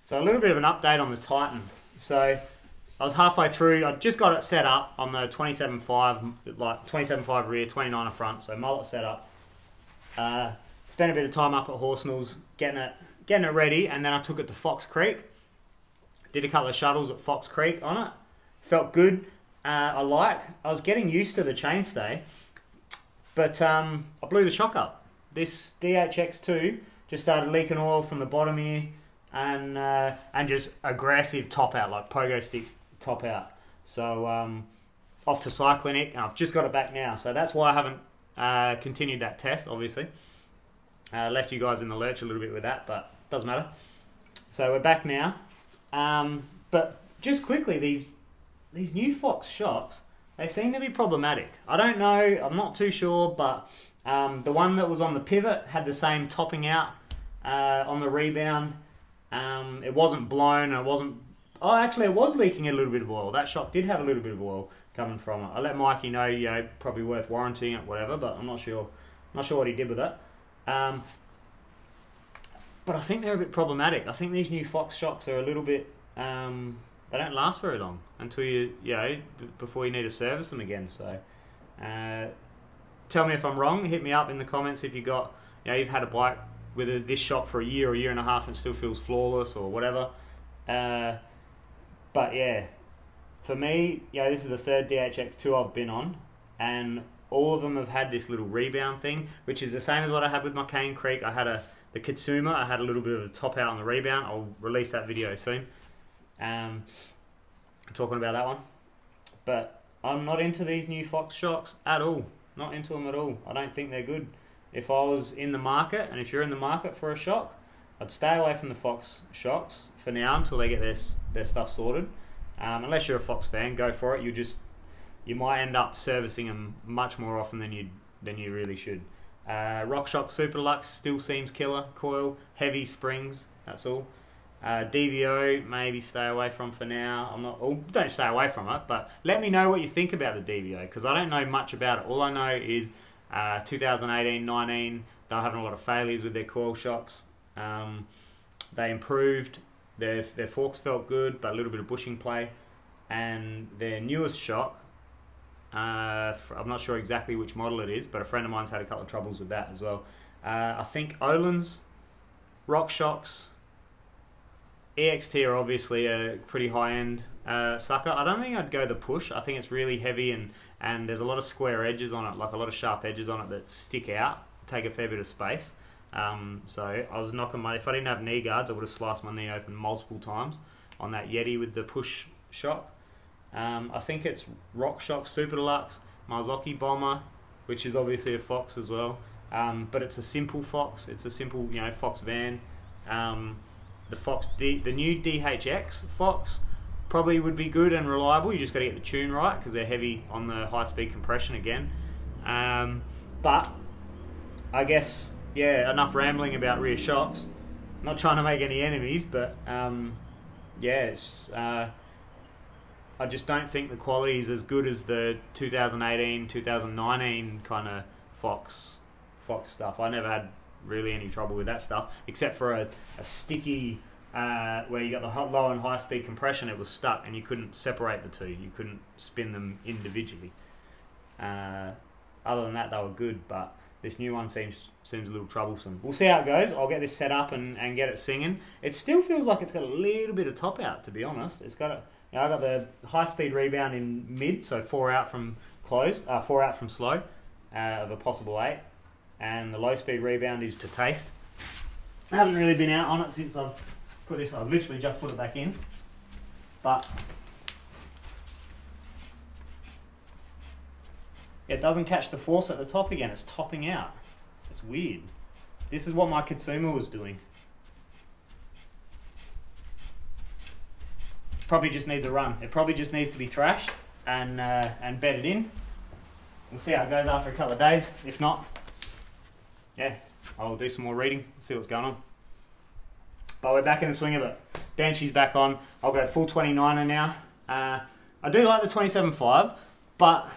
So a little bit of an update on the Titan. So I was halfway through, I just got it set up on the 27.5, like 27.5 rear, 29 front, so mullet setup. Spent a bit of time up at Horsenals getting it ready, and then I took it to Fox Creek. Did a couple of shuttles at Fox Creek on it. Felt good. I was getting used to the chainstay, but I blew the shock up. This DHX2 just started leaking oil from the bottom here, and just aggressive top out, like pogo stick top out. So off to Cyclinic, and I've just got it back now. So that's why I haven't continued that test, obviously. Left you guys in the lurch a little bit with that, but doesn't matter. So we're back now. But just quickly, these new Fox shocks, they seem to be problematic. I don't know, I'm not too sure, but the one that was on the pivot had the same topping out on the rebound. It wasn't blown, it wasn't... Oh, actually, it was leaking a little bit of oil. That shock did have a little bit of oil coming from it. I let Mikey know, you know, probably worth warranting it, whatever, but I'm not sure. Not sure what he did with it. But I think they're a bit problematic. I think these new Fox shocks are a little bit... they don't last very long until before you need to service them again. So, tell me if I'm wrong. Hit me up in the comments if you've had a bike with this shock for a year or a year and a half and still feels flawless or whatever. But yeah, for me, this is the third DHX2 I've been on, and all of them have had this little rebound thing, which is the same as what I had with my Cane Creek. I had the Kitsuma, I had a little bit of a top out on the rebound. I'll release that video soon. Talking about that one. But I'm not into these new Fox shocks at all. Not into them at all. I don't think they're good. If I was in the market, and if you're in the market for a shock, I'd stay away from the Fox shocks for now until they get their stuff sorted. Unless you're a Fox fan, go for it. You might end up servicing them much more often than you really should. RockShox Super Deluxe still seems killer. Coil, heavy springs, that's all. DVO, maybe stay away from for now. Don't stay away from it, but let me know what you think about the DVO, because I don't know much about it. All I know is 2018-19, they were having a lot of failures with their coil shocks. They improved. Their forks felt good, but a little bit of bushing play. And their newest shock, I'm not sure exactly which model it is, but a friend of mine's had a couple of troubles with that as well. I think Öhlins, RockShox, EXT are obviously a pretty high-end sucker. I don't think I'd go the push. I think it's really heavy, and there's a lot of square edges on it, like a lot of sharp edges on it that stick out, take a fair bit of space. So I was knocking if I didn't have knee guards, I would have sliced my knee open multiple times on that Yeti with the push shock. I think it's RockShox Super Deluxe, Marzocchi Bomber, which is obviously a Fox as well. But it's a simple Fox. It's a simple, Fox van. The new DHX Fox probably would be good and reliable. You just got to get the tune right because they're heavy on the high-speed compression again. But I guess, enough rambling about rear shocks. Not trying to make any enemies, but I just don't think the quality is as good as the 2018, 2019 kind of Fox stuff. I never had really any trouble with that stuff, except for a sticky where you got the low and high speed compression. It was stuck and you couldn't separate the two. You couldn't spin them individually. Other than that, they were good, but this new one seems a little troublesome. We'll see how it goes. I'll get this set up and get it singing. It still feels like it's got a little bit of top out, to be honest. It's got I got the high speed rebound in mid, so 4 out from closed, 4 out from slow of a possible 8. And the low speed rebound is to taste. I haven't really been out on it since I've put this. I've literally just put it back in, but it doesn't catch the force at the top again. It's topping out. It's weird. This is what my Kitsuma was doing. Probably just needs a run. It probably just needs to be thrashed and bedded in. We'll see how it goes after a couple of days. If not, I'll do some more reading, see what's going on. But we're back in the swing of it. Banshee's back on. I'll go full 29er now. I do like the 27.5, but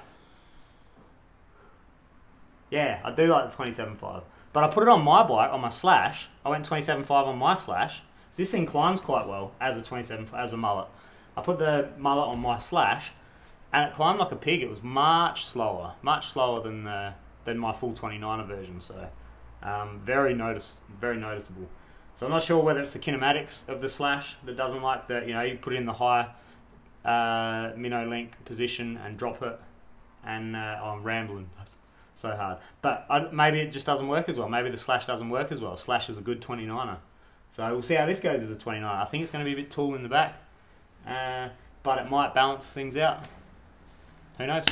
I do like the 27.5. But I put it on my bike, on my Slash. I went 27.5 on my Slash, So this thing climbs quite well as a mullet. I put the mullet on my slash, and it climbed like a pig. It was much slower than my full 29er version. So very noticeable. So I'm not sure whether it's the kinematics of the slash that doesn't like that. You know, you put it in the high minnow link position and drop it, and I'm rambling so hard. But maybe it just doesn't work as well. Maybe the slash doesn't work as well. Slash is a good 29er. So we'll see how this goes as a 29er. I think it's going to be a bit tall in the back, but it might balance things out. Who knows?